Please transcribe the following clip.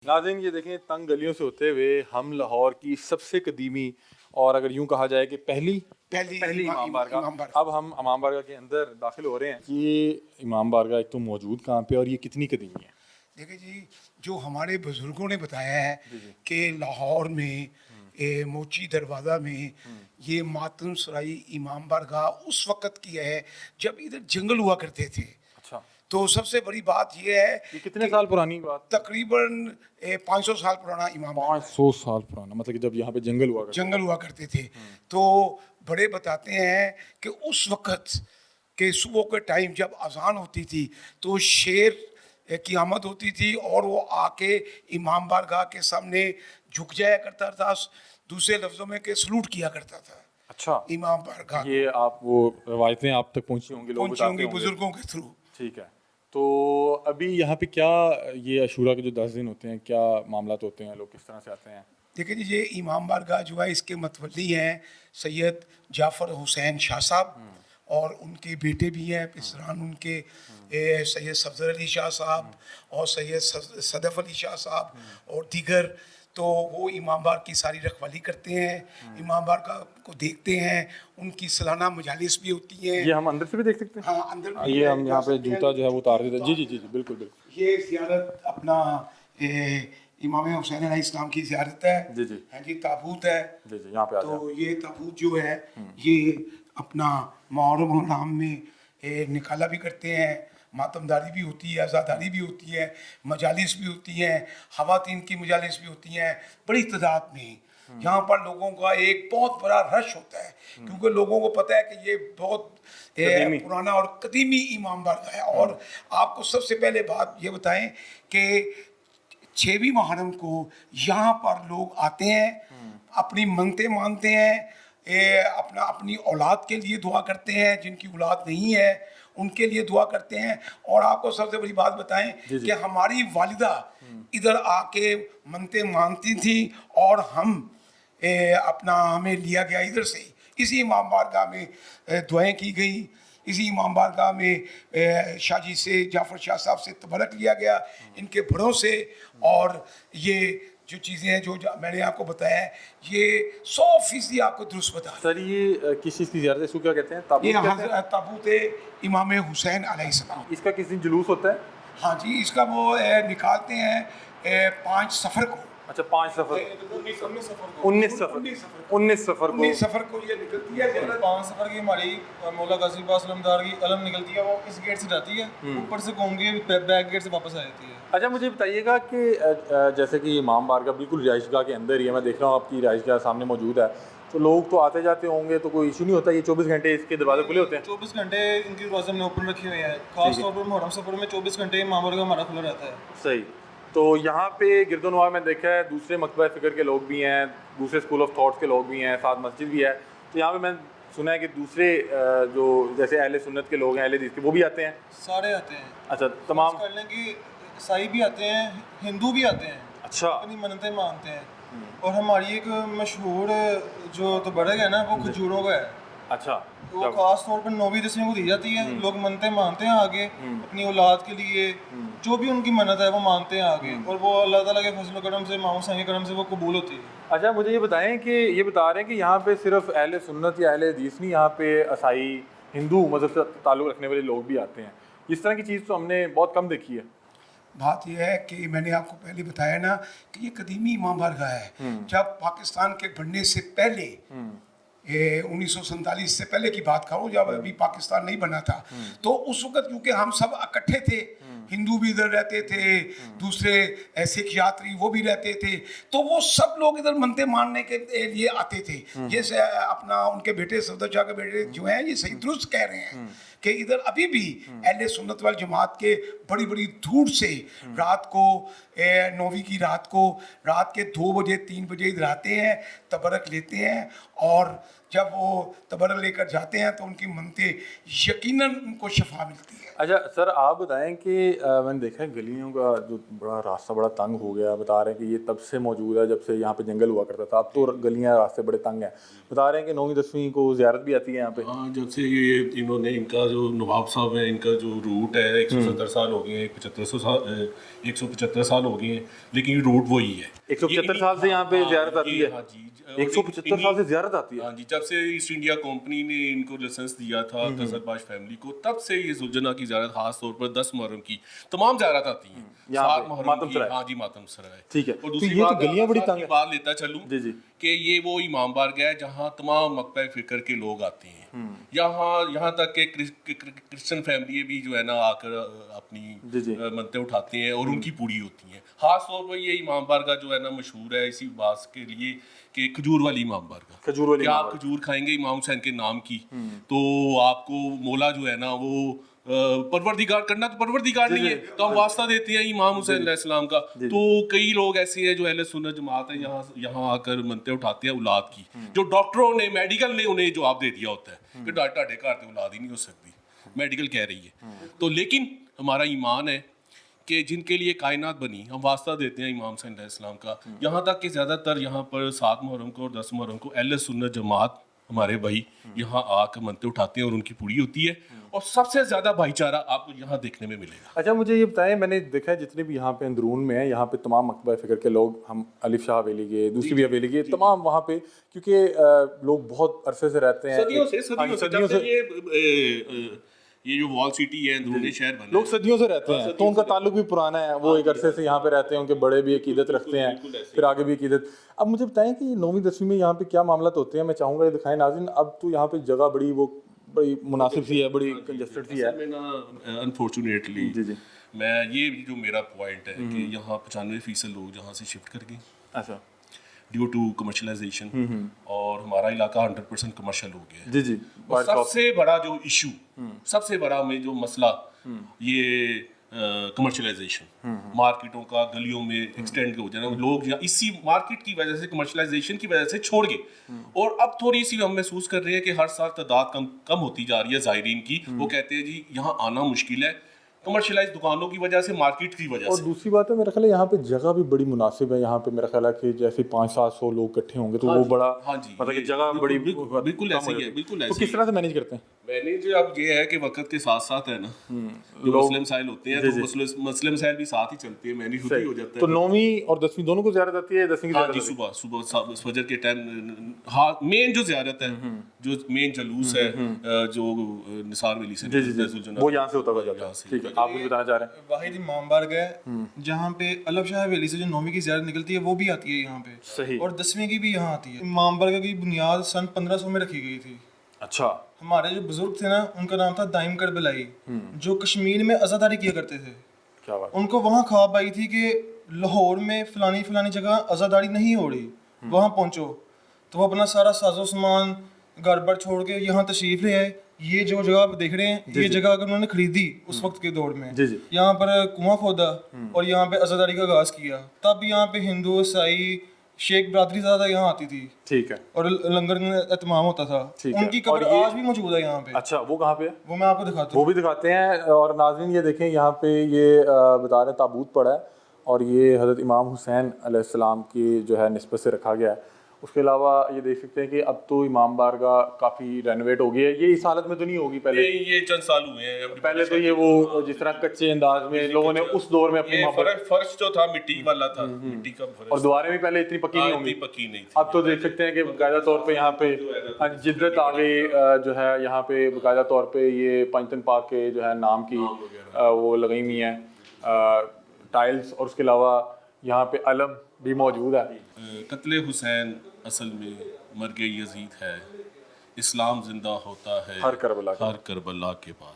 नाज़रीन ये देखें, तंग गलियों से होते हुए हम लाहौर की सबसे कदीमी और अगर यूं कहा जाए कि पहली इमाम बारगाह, अब हम इमाम बारगाह के अंदर दाखिल हो रहे हैं। ये इमाम बारगाह एक तो मौजूद कहाँ पे और ये कितनी कदीमी है? देखिए जी, जो हमारे बुजुर्गों ने बताया है कि लाहौर में मोची दरवाज़ा में ये मातम सराई इमाम बारगाह उस वक़्त की है जब इधर जंगल हुआ करते थे। अच्छा, तो सबसे बड़ी बात ये है ये कितने साल पुरानी बात? तकरीबन 500 साल पुराना इमाम बारगाह 500 साल पुराना, मतलब कि जब यहाँ पे जंगल हुआ करता जंगल हुआ करते थे। तो बड़े बताते हैं कि उस वक़्त के सुबह के टाइम जब अजान होती थी तो शेर की आमद होती थी और वो आके इमाम बारगाह के सामने झुक जाया करता था, दूसरे लफ्ज़ों में कि सलूट किया करता था। अच्छा, इमाम बारगाह ये आप वो रवायतें आप तक पहुँची होंगी, लोग पहुंची बताते होंगी होंगे। बुजुर्गों के थ्रू। ठीक है, तो अभी यहाँ पे क्या ये अशूरा के जो 10 दिन होते हैं, क्या मामलात होते हैं, लोग किस तरह से आते हैं? देखिए जी, ये इमाम बारगाह जो है इसके मतवली हैं सैयद जाफ़र हुसैन शाह साहब और उनके बेटे भी हैं पिसरान उनके सैयद सफदर अली शाह साहब और सैयद सदफ़ अली शाह साहब और दीगर। तो वो इमाम बार की सारी रखवाली करते हैं, इमाम बारगाह को देखते हैं, उनकी सालाना मजालिस भी होती हैं। ये हम अंदर से भी देख सकते हैं? हाँ, अंदर भी ये हम यहाँ पे जा सकते हैं। जूता जो है वो उतार देते हैं। जी जी जी जी, बिल्कुल बिल्कुल। ये ज़ियारत अपना इमाम हुसैन अलैहिस्सलाम की ज़ियारत है। जी जी हाँ जी, ताबूत है। जी जी, यहाँ पे आ जाए। तो ये ताबूत जो है ये अपना मुहर्रम हराम में निकाला भी करते हैं, मातमदारी भी होती है, आज़ादारी भी होती है, मजालिस भी होती हैं, ख़वातीन की मजालिस भी होती हैं बड़ी तादाद में। यहाँ पर लोगों का एक बहुत बड़ा रश होता है क्योंकि लोगों को पता है कि ये बहुत पुराना और कदीमी इमाम बारगाह है। और आपको सबसे पहले बात ये बताएं कि 6वीं मुहर्रम को यहाँ पर लोग आते हैं, अपनी मन्नतें मानते हैं, अपनी औलाद के लिए दुआ करते हैं, जिनकी औलाद नहीं है उनके लिए दुआ करते हैं। और आपको सबसे बड़ी बात बताएं कि हमारी वालिदा इधर आके मन्नतें मानती थी और हम हमें लिया गया इधर से ही, इसी इमाम बारगाह में दुआएं की गई, इसी इमाम बारगाह में शाहजी से जाफ़र शाह साहब से तबरक लिया गया इनके बड़ों से। और ये जो चीज़ें हैं जो मैंने आपको बताया है ये 100% आपको दुरुस्त बता सर ये किस चीज़ की ज़ियारत है, इसको क्या कहते हैं? ताबूत ये कहते हैं? ताबूत इमाम हुसैन अलैहिस्सलाम। इसका किस दिन जुलूस होता है? हाँ जी, इसका वो निकालते हैं 5 सफ़र को। अच्छा, 5 सफ़र, 19 सफ़र को 19 सफ़र को ये निकलती है। 5 सफ़र की हमारी मौला गाजी पास अलमदार की अलम निकलती है, वो इस गेट से जाती है, ऊपर से घूम के बैक गेट से वापस आ जाती है। अच्छा, मुझे बताइएगा कि जैसे कि इमाम बारगाह बिल्कुल रिहाइशगाह के अंदर ही है, मैं देख रहा हूँ आपकी रिहाइशगाह सामने मौजूद है, तो लोग तो आते जाते होंगे, तो कोई इशू नहीं होता? ये 24 घंटे इसके दरवाजे खुले होते हैं? 24 घंटे इनकी दरवाजे हमने ओपन रखे हुए हैं, खास तौर पर मुहर्रम सफ़र में 24 घंटे इमाम बारगाह हमारा खुला रहता है। सही। तो यहाँ पे गिरदोनवार में देखा है दूसरे मकतबा फ़िक्र के लोग भी हैं, दूसरे स्कूल ऑफ थॉट्स के लोग भी हैं, साथ मस्जिद भी है। तो यहाँ पे मैंने सुना है कि दूसरे जो जैसे अहले सुन्नत के लोग हैं, अहले हदीस के, वो भी आते हैं? सारे आते हैं। अच्छा, तमाम कर लें कि ईसाई भी आते हैं, हिंदू भी आते हैं, अच्छा, अपनी मन्नतें मानते हैं। और हमारी एक मशहूर जो तबरक है ना वो खजूरों का है। अच्छा, तो वो खास तौर पर 9वीं 10वीं को दी जाती है, लोग मन्नतें मानते हैं आगे अपनी औलाद के लिए, जो भी उनकी मन्नत है वो मानते हैं आगे, और वो अल्लाह ताला के फजल करम से, मामू साईं के करम से वो कबूल होती है। अच्छा, मुझे ये बताएं कि ये बता रहे हैं कि यहाँ पे सिर्फ अहले सुन्नत या अहले हदीस नहीं, यहाँ पे ईसाई, हिंदू मज़हब से ताल्लुक़ रखने वाले लोग भी आते हैं। इस तरह की चीज़ तो हमने बहुत कम देखी है। बात यह है कि मैंने आपको पहले बताया ना कि ये कदीमी इमाम बारगाह है। जब पाकिस्तान के बनने से पहले 1947 से पहले की बात करो, जब अभी पाकिस्तान नहीं बना था, तो उस वक्त क्योंकि हम सब इकट्ठे थे, हिंदू भी इधर रहते थे, दूसरे सिख यात्री वो भी रहते थे, तो वो सब लोग इधर मन्नतें मानने के लिए आते थे। जैसे अपना उनके बेटे सफदर शाह के बेटे जो हैं ये सही दुरुस्त कह रहे हैं कि इधर अभी भी अहले सुन्नत वल जमात के बड़ी बड़ी दूर से रात को 9वीं की रात को रात के 2 बजे 3 बजे इधर आते हैं, तबरक लेते हैं और जब वो तबर्रुक लेकर जाते हैं तो उनकी मनते यकीनन उनको शफा मिलती है। अच्छा सर, आप बताएं कि मैंने देखा है गलियों का जो बड़ा रास्ता बड़ा तंग हो गया, बता रहे हैं कि ये तब से मौजूद है जब से यहाँ पे जंगल हुआ करता था, अब तो गलियाँ रास्ते बड़े तंग हैं। बता रहे हैं कि 9वीं 10वीं को ज़ियारत भी आती है यहाँ पे। हाँ, जब से ये इन्होंने इनका जो नवाब साहब है, इनका जो रूट है 170 साल हो गए हैं, 175 साल हो गए हैं, लेकिन ये रूट वही है। 175 साल से यहाँ पे ज़ियारत आती है। हाँ जी, 175 साल से ज़ियारत आती है। हाँ जी, जब से ईस्ट इंडिया कंपनी ने इनको लाइसेंस दिया था कजरबाज फैमिली को, तब से ये जुलजना की ज़ियारत, खास तौर पर 10 मुहर्रम की तमाम ज़ियारत आती हैं। यहाँ 7 पे, मुहर्रम मातम की, सराय। हाँ जी, मातम सराय। ठीक है, और तो दूसरी ये तो बात, गलियाँ बड़ी तंग की हैं। बात लेता चलूँ जी जी, कि ये वो इमाम बारगाह है जहाँ तमाम मकबे फिक्र के लोग आते हैं। यहाँ तक कि क्रिश्चियन फैमिली भी जो है ना आकर जी जी। अपनी मनते उठाते हैं और उनकी पूरी होती हैं। खास तौर पर ये इमाम बारगाह जो है ना मशहूर है इसी बात के लिए कि खजूर वाली इमाम बारगाह। खजूर वाली क्या इमाम आप खजूर खाएंगे इमाम हुसैन के नाम की, तो आपको मौला जो है ना वो परवरदिगार करना तो परवरदिगार नहीं है, तो हम वास्ता देते हैं इमाम हुसैन अलैहिस्सलाम का। तो कई लोग ऐसे हैं जो अहले सुन्नत जमात है, यहाँ आकर मनते उठाते हैं औलाद की, जो डॉक्टरों ने, मेडिकल ने उन्हें जवाब दे दिया होता है कि ਤੁਹਾਡੇ ਘਰ ਤੇ औलाद ही नहीं हो सकती, मेडिकल कह रही है। तो लेकिन हमारा ईमान है कि जिनके लिए कायनात बनी, हम वास्ता देते हैं इमाम हुसैन अलैहिस्सलाम का। यहाँ तक कि ज़्यादातर यहाँ पर 7 मुहर्रम को और 10 मुहर्रम को अहले सुन्नत जमात हमारे भाई यहाँ आकर मनते उठाते हैं और उनकी पूरी होती है, और सबसे ज़्यादा भाईचारा आपको यहाँ देखने में मिलेगा। अच्छा मुझे ये बताएं, मैंने देखा है जितने भी यहाँ पे अंदरून में है, यहाँ पे तमाम मकबा फ़िक्र के लोग, हम अलिफ शाह हवेली के, दूसरी भी हवेली के, तमाम वहाँ पे, क्योंकि लोग बहुत अरसे से रहते हैं, सदियों से सदियों से ये जो वॉल सिटी है, अंदरूनी शहर बना, लोग सदियों से रहते हैं, तो उनका ताल्लुक भी पुराना है, वो एक अरसे से यहाँ पे रहते हैं, उनके बड़े भी अकीदत रखते हैं, फिर आगे भी अकीदत। अब मुझे बताएं कि 9वीं 10वीं में यहाँ पे क्या मामला होते हैं, मैं चाहूँगा ये दिखाएं नाज़रीन। अब तो यहाँ पे जगह बड़ी मुनासिब सी है, बड़ी कंजस्टेड सी है। अनफॉर्चुनेटली जी जी, मैं ये जो मेरा पॉइंट है कि यहाँ 95% लोग जहाँ से शिफ्ट कर गए अच्छा, ड्यू टू कमर्शलाइजेशन, और हमारा इलाका 100% कमर्शियल हो गया है। जी जी। और सबसे बड़ा जो इशू, सबसे बड़ा में जो मसला, ये कमर्शलाइजेशन, मार्केटों का गलियों में एक्सटेंड हो जाना, लोग इसी मार्केट की वजह से, कमर्शलाइजेशन की वजह से छोड़ गए। और अब थोड़ी सी हम महसूस कर रहे हैं कि हर साल तादाद कम होती जा रही है ज़ायरीन की। वो कहते हैं जी यहाँ आना मुश्किल है, कमर्शलाइज दुकानों की वजह से, मार्केट की वजह और से। दूसरी बात है, मेरा ख्याल है यहाँ पे जगह भी बड़ी मुनासिब है। यहाँ पे मेरा ख्याल है कि जैसे 500-700 लोग इकट्ठे होंगे तो वो बड़ा, हाँ जी, मतलब कि जगह बड़ी बिल्कुल ऐसे ही है, बिल्कुल तो ऐसे किस तरह से मैनेज करते हैं? मैनेज अब ये है कि वक्त के साथ साथ है ना, जो मुस्लिम साइल होते हैं तो मुस्लिम साइल भी साथ ही चलते हैं, मैनेज खुद ही हो जाता है। तो 9वीं और 10वीं दोनों को ज़ियारत आती है, 10वीं की हाँ ज़ियारत जी, आती है? सुबह फजर के टाइम, हाँ, मेन जो ज़ियारत है, जो मेन जलूस है, जो निसार वली से वो यहाँ से होता हुआ जाता है। ठीक है, आप कुछ बताना चाह रहे हैं? वाहिद इमाम बारगाह जहाँ पे अलफ शाह हवेली से जो 9वीं की ज़ियारत निकलती है वो भी आती है यहाँ पे, सही। और 10वीं की भी यहाँ आती है। इमाम बारगाह की बुनियाद सन 1500 में रखी गई थी। अच्छा, हमारे जो बुजुर्ग थे ना, उनका नाम था दाइम करबलाई, जो कश्मीर में अज़ादारी किया करते थे। क्या बात। उनको वहाँ ख्वाब आई थी कि लाहौर में फलानी जगह अज़ादारी नहीं हो रही, वहाँ पहुँचो। तो वो अपना सारा साजो सामान गड़बड़ छोड़ के यहाँ तशरीफ ले आए। ये जो जगह आप देख रहे हैं, ये जगह अगर उन्होंने खरीदी उस वक्त के दौर में, यहाँ पर कुआं खोदा और यहाँ पे अज़ादारी का आगाज किया, तब यहाँ पे हिंदू, ईसाई, शेख बरादरी ज़्यादा यहाँ आती थी। ठीक है, और लंगर में एहतमाम होता था। उनकी कब्र आज भी मौजूद है यहाँ पे। अच्छा, वो कहाँ पे है? वो मैं आपको दिखाता हूँ। वो भी दिखाते हैं। और नाज़रीन ये देखें, यहाँ पे ये बता रहे हैं ताबूत पड़ा है, और ये हज़रत इमाम हुसैन अलैहिस्सलाम की जो है निस्बत से रखा गया है। उसके अलावा ये देख सकते हैं कि अब तो इमाम बारगाह काफ़ी रेनोवेट हो गई है। ये इस हालत में तो नहीं होगी पहले, ये चंद साल हुए हैं। पहले तो ये वो जिस तरह कच्चे अंदाज में लोगों ने उस दौर में अपनी फर्श जो था मिट्टी वाला था, मिट्टी का फर्श, और दीवारें भी पहले इतनी पक्की नहीं होंगी, पक्की नहीं थी। अब तो देख सकते हैं कि बाकायदा तौर पे यहाँ पे जिद्दत आ गई, जो है यहाँ पे बाकायदा तौर पे ये पंचतन पाक के जो है नाम की वो लगाई हुई हैं टाइल्स, और उसके अलावा यहाँ पे अलम भी मौजूद है। कत्ले हुसैन असल में मर्ग यजीद है, इस्लाम जिंदा होता है हर करबला के बाद।